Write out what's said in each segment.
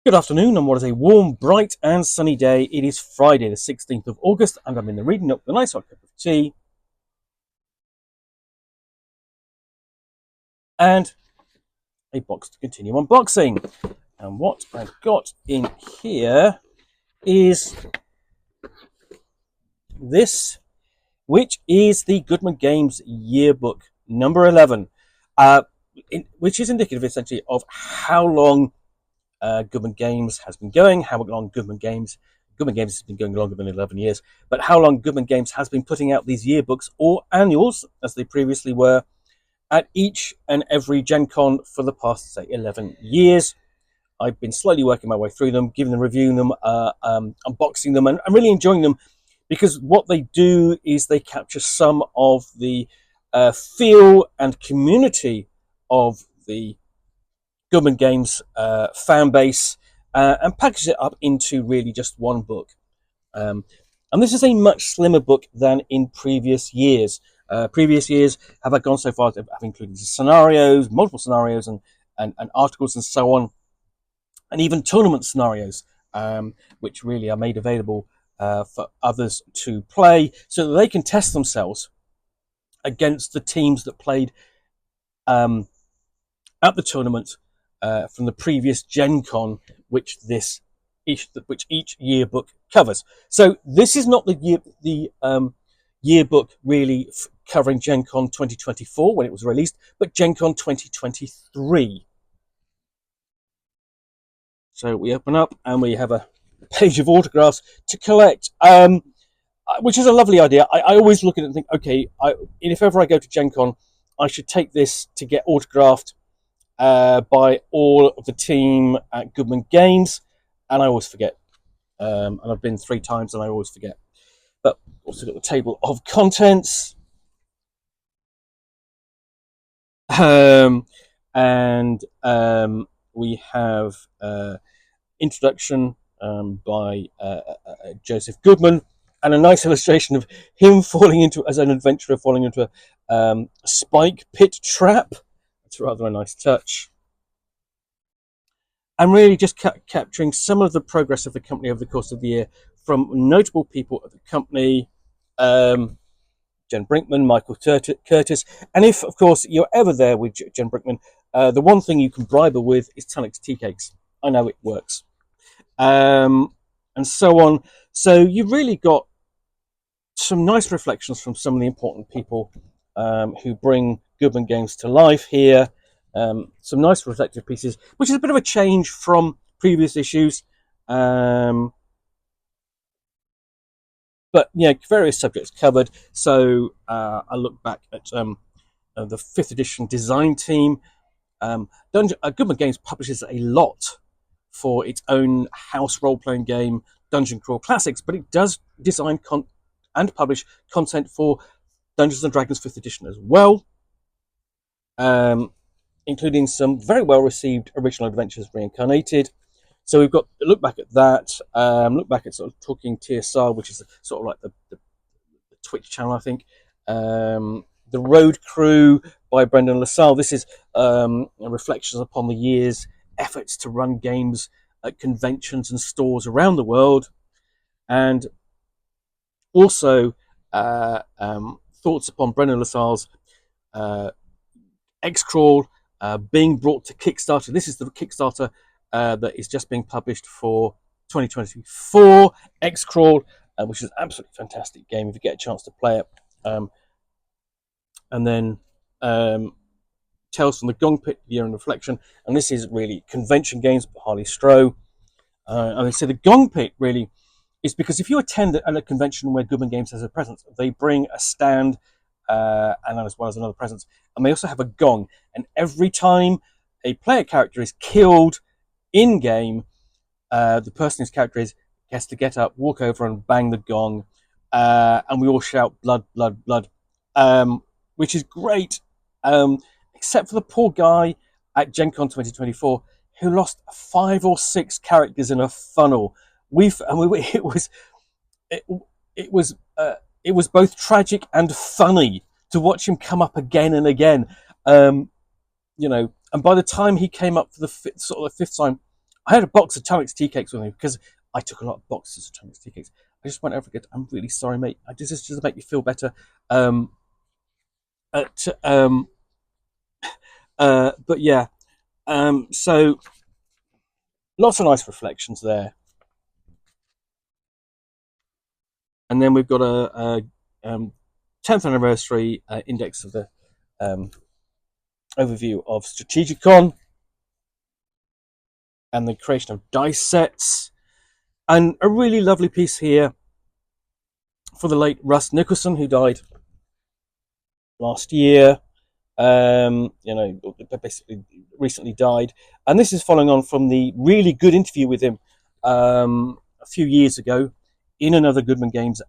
Good afternoon, on what is a warm, bright, and sunny day. It is Friday, the 16th of August, and I'm in the reading Nook with a nice hot cup of tea and a box to continue unboxing. And what I've got in here is this, which is the Goodman Games Yearbook number 11, which is indicative essentially of how long Goodman Games has been going, how long Goodman Games has been going longer than 11 years, but how long Goodman Games has been putting out these yearbooks or annuals, as they previously were, at each and every Gen Con for the past, say, 11 years. I've been slowly working my way through them, giving them, reviewing them, unboxing them, and I'm really enjoying them because what they do is they capture some of the feel and community of the Goodman Games fan base and package it up into really just one book. And this is a much slimmer book than in previous years. Previous years have gone so far as have included scenarios, multiple scenarios, and articles and so on, and even tournament scenarios, which really are made available for others to play so that they can test themselves against the teams that played at the tournament from the previous Gen Con, which each yearbook covers. So this is not the yearbook really covering Gen Con 2024 when it was released, but Gen Con 2023. So we open up and we have a page of autographs to collect, which is a lovely idea. I always look at it and think, okay, if ever I go to Gen Con, I should take this to get autographed by all of the team at Goodman Games, and I always forget. And I've been 3 times and I always forget. But also got the table of contents. And we have introduction by Joseph Goodman, and a nice illustration of him as an adventurer, falling into a spike pit trap. It's rather a nice touch. And really just capturing some of the progress of the company over the course of the year from notable people at the company, Jen Brinkman, Michael Curtis. And if, of course, you're ever there with Jen Brinkman, the one thing you can bribe her with is Tunnock's tea cakes. I know it works. And so on. So you've really got some nice reflections from some of the important people who bring Goodman Games to life here. Some nice reflective pieces, which is a bit of a change from previous issues. But yeah, various subjects covered. So I look back at the 5th edition design team. Goodman Games publishes a lot for its own house role-playing game, Dungeon Crawl Classics, but it does design and publish content for Dungeons and Dragons 5th edition as well. Including some very well-received original adventures reincarnated. So we've got a look back at that, look back at sort of Talking TSR, which is sort of like the Twitch channel, I think. The Road Crew by Brendan LaSalle. This is reflections upon the year's efforts to run games at conventions and stores around the world. And also thoughts upon Brendan LaSalle's X-Crawl being brought to Kickstarter. This is the Kickstarter that is just being published for 2024, X-Crawl, which is an absolutely fantastic game if you get a chance to play it. And then Tales from the Gong Pit, Year in Reflection, and this is really convention games by Harley Stroh. And they say the Gong Pit really is because if you attend at a convention where Goodman Games has a presence, they bring a stand and as well as another presence, and they also have a gong. And every time a player character is killed in game, the person whose character is has to get up, walk over, and bang the gong, and we all shout "blood, blood, blood," which is great. Except for the poor guy at Gen Con 2024 who lost 5 or 6 characters in a funnel. It was both tragic and funny to watch him come up again and again. And by the time he came up for the fifth time, I had a box of Tunnock's tea cakes with me because I took a lot of boxes of Tunnock's tea cakes. I just went over again. I'm really sorry, mate. This is just to make you feel better. Um, at, but yeah, so lots of nice reflections there. And then we've got a 10th anniversary index of the overview of Strategicon and the creation of dice sets. And a really lovely piece here for the late Russ Nicholson, who died last year. Basically recently died. And this is following on from the really good interview with him a few years ago in another Goodman Games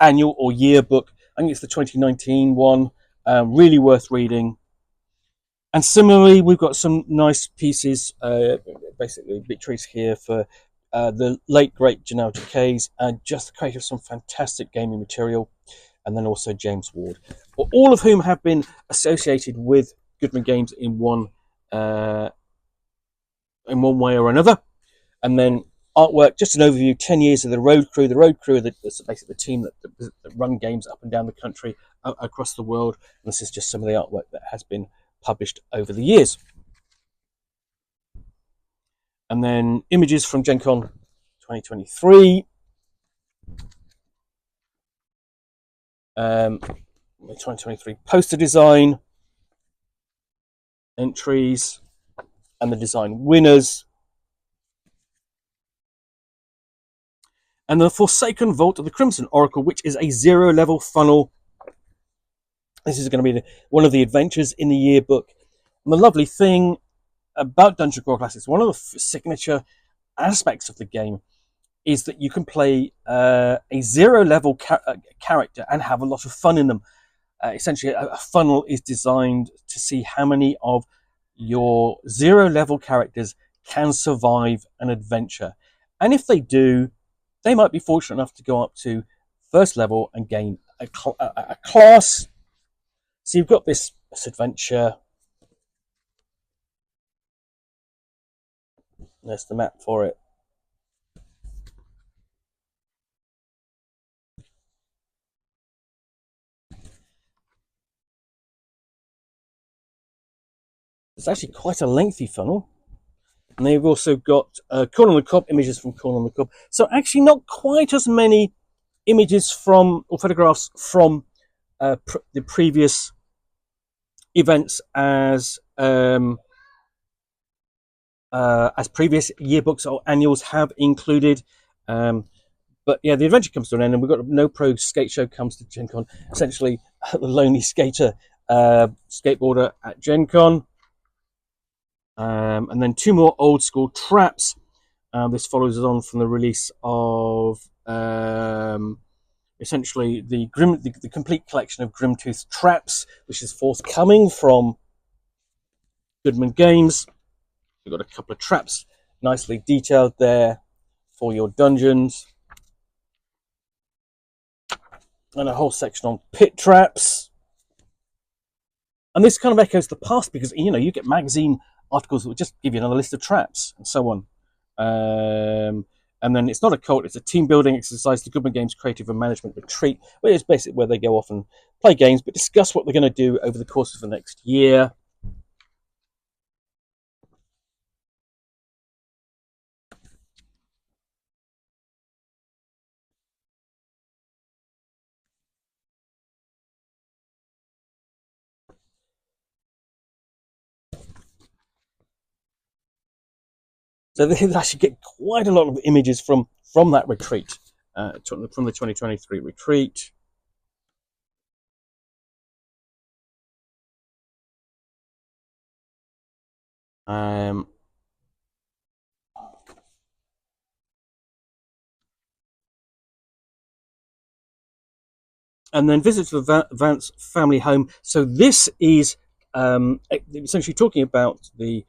annual or yearbook. I think it's the 2019 one. Really worth reading. And similarly, we've got some nice pieces, basically victories here for the late great Janelle Jaquays, and just the creation of some fantastic gaming material, and then also James Ward, all of whom have been associated with Goodman Games in one way or another. And then artwork, just an overview, 10 years of the Road Crew. The Road Crew are basically the team that run games up and down the country, across the world. And this is just some of the artwork that has been published over the years. And then images from Gen Con 2023. The 2023 poster design, entries, and the design winners. And the Forsaken Vault of the Crimson Oracle, which is a 0-level funnel. This is going to be one of the adventures in the yearbook. And the lovely thing about Dungeon Crawl Classics, one of the signature aspects of the game, is that you can play a 0-level character and have a lot of fun in them. Essentially, a funnel is designed to see how many of your 0-level characters can survive an adventure. And if they do, they might be fortunate enough to go up to first level and gain a class. So you've got this adventure. There's the map for it. It's actually quite a lengthy funnel. And they've also got Corn on the Cob, images from Corn on the Cob. So actually not quite as many images from, or photographs from the previous events as previous yearbooks or annuals have included. But yeah, the adventure comes to an end, and we've got a No Pro Skate Show comes to Gen Con. Essentially, the lonely skater skateboarder at Gen Con. And then 2 more old school traps. This follows on from the release of essentially the complete collection of Grimtooth traps, which is forthcoming from Goodman Games. We've got a couple of traps nicely detailed there for your dungeons, and a whole section on pit traps. And this kind of echoes the past, because you get magazine articles that will just give you another list of traps and so on. And then it's not a cult, it's a team building exercise, the Goodman Games Creative and Management Retreat, which is basically where they go off and play games, but discuss what they're going to do over the course of the next year. So they actually get quite a lot of images from that retreat, from the 2023 retreat. And then visit to the Vance family home. So this is essentially talking about the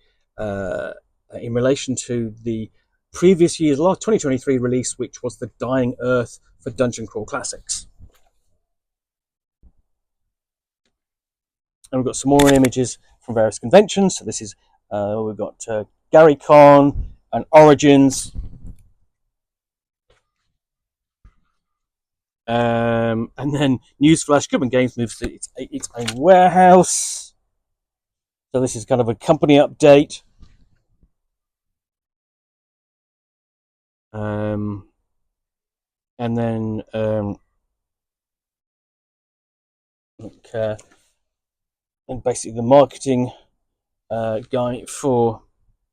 in relation to the previous year's last 2023 release, which was the Dying Earth for Dungeon Crawl Classics. And we've got some more images from various conventions. So this is we've got Gary Con and Origins. And then newsflash: Goodman Games moves to its own warehouse. So this is kind of a company update. And then and basically the marketing guy for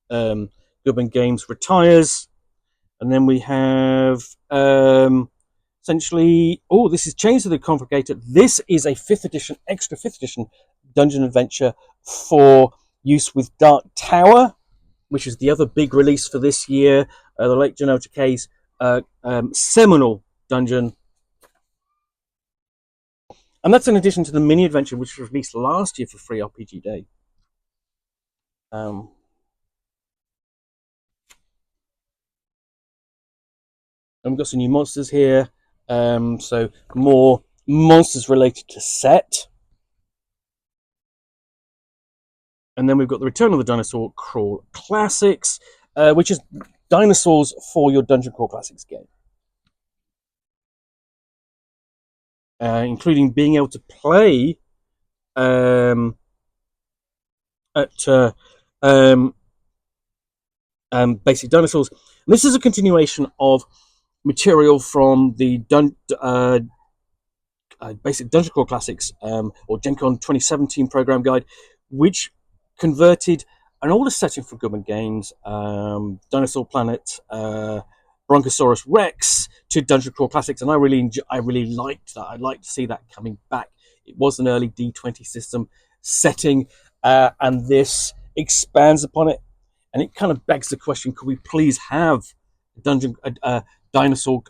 Goodman Games retires. And then we have essentially, this is Chains of the Conflagrator. This is a extra 5th edition dungeon adventure for use with Dark Tower, which is the other big release for this year, the Lake Genota K's seminal dungeon. And that's in addition to the mini adventure, which was released last year for Free RPG Day. And we've got some new monsters here. So more monsters related to set. And then we've got the Return of the Dinosaur Crawl Classics, which is dinosaurs for your Dungeon Crawl Classics game. Including being able to play at basic dinosaurs. And this is a continuation of material from the basic Dungeon Crawl Classics or Gen Con 2017 program guide, which converted an older setting from Goodman Games, Dinosaur Planet, Bronchosaurus Rex, to Dungeon Crawl Classics, and I really liked that. I'd like to see that coming back. It was an early D20 system setting, and this expands upon it, and it kind of begs the question: could we please have a Dinosaur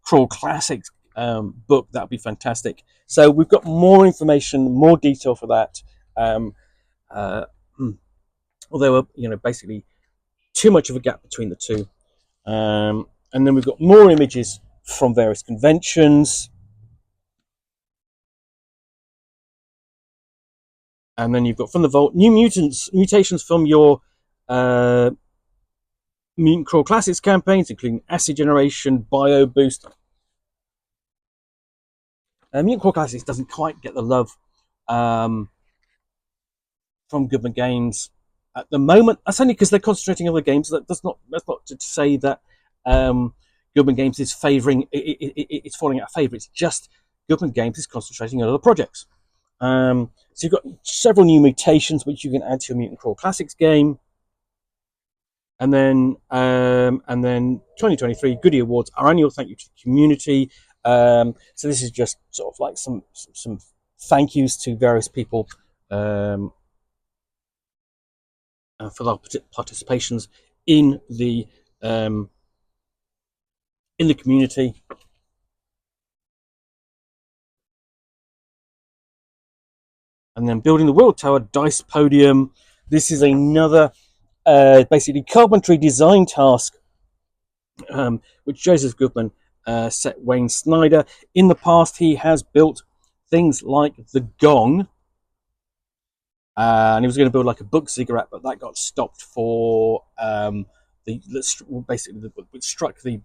Crawl Classics book? That would be fantastic. So we've got more information, more detail for that. Although basically too much of a gap between the two. And then we've got more images from various conventions. And then you've got from the vault new mutations from your Mutant Crawl Classics campaigns, including Acid Generation, Bio Boost. Mutant Crawl Classics doesn't quite get the love from Goodman Games at the moment. That's only because they're concentrating on the games. That's not to say that Goodman Games is favouring it's falling out of favour. It's just Goodman Games is concentrating on other projects. So you've got several new mutations which you can add to your Mutant Crawl Classics game. And then 2023 Goodie Awards, our annual thank you to the community. So this is just sort of like some thank yous to various people for their participations in the community. And then building the World Tower Dice Podium. This is another basically carpentry design task which Joseph Goodman set Wayne Snyder. In the past, he has built things like the Gong, and he was going to build like a book ziggurat, but that got stopped for struck the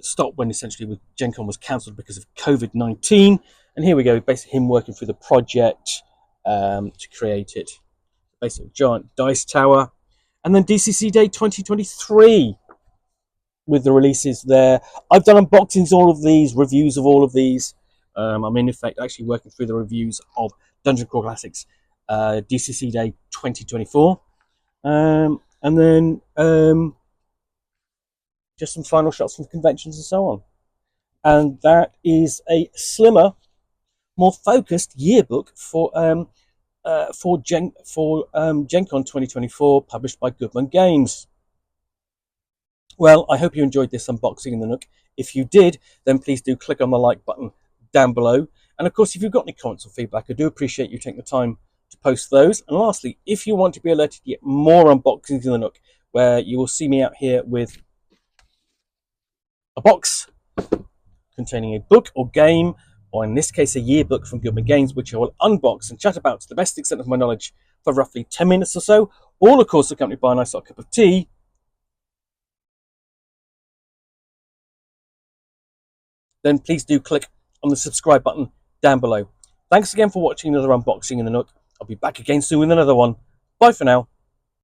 stop when essentially Gen Con was cancelled because of COVID-19. And here we go, basically him working through the project to create it. Basically, giant dice tower. And then DCC Day 2023 with the releases there. I've done unboxings all of these, reviews of all of these. I'm in effect actually working through the reviews of Dungeon Crawl Classics DCC Day 2024. And then just some final shots from conventions and so on. And that is a slimmer, more focused yearbook for Gen Con 2024, published by Goodman Games. Well, I hope you enjoyed this unboxing in the Nook. If you did, then please do click on the like button down below. And of course, if you've got any comments or feedback, I do appreciate you taking the time to post those. And lastly, if you want to be alerted to get more unboxings in the Nook, where you will see me out here with a box containing a book or game, or in this case a yearbook from Goodman Games, which I will unbox and chat about to the best extent of my knowledge for roughly 10 minutes or so, all of course accompanied by a nice hot cup of tea, then please do click on the subscribe button down below. Thanks again for watching another unboxing in the Nook. I'll be back again soon with another one. Bye for now.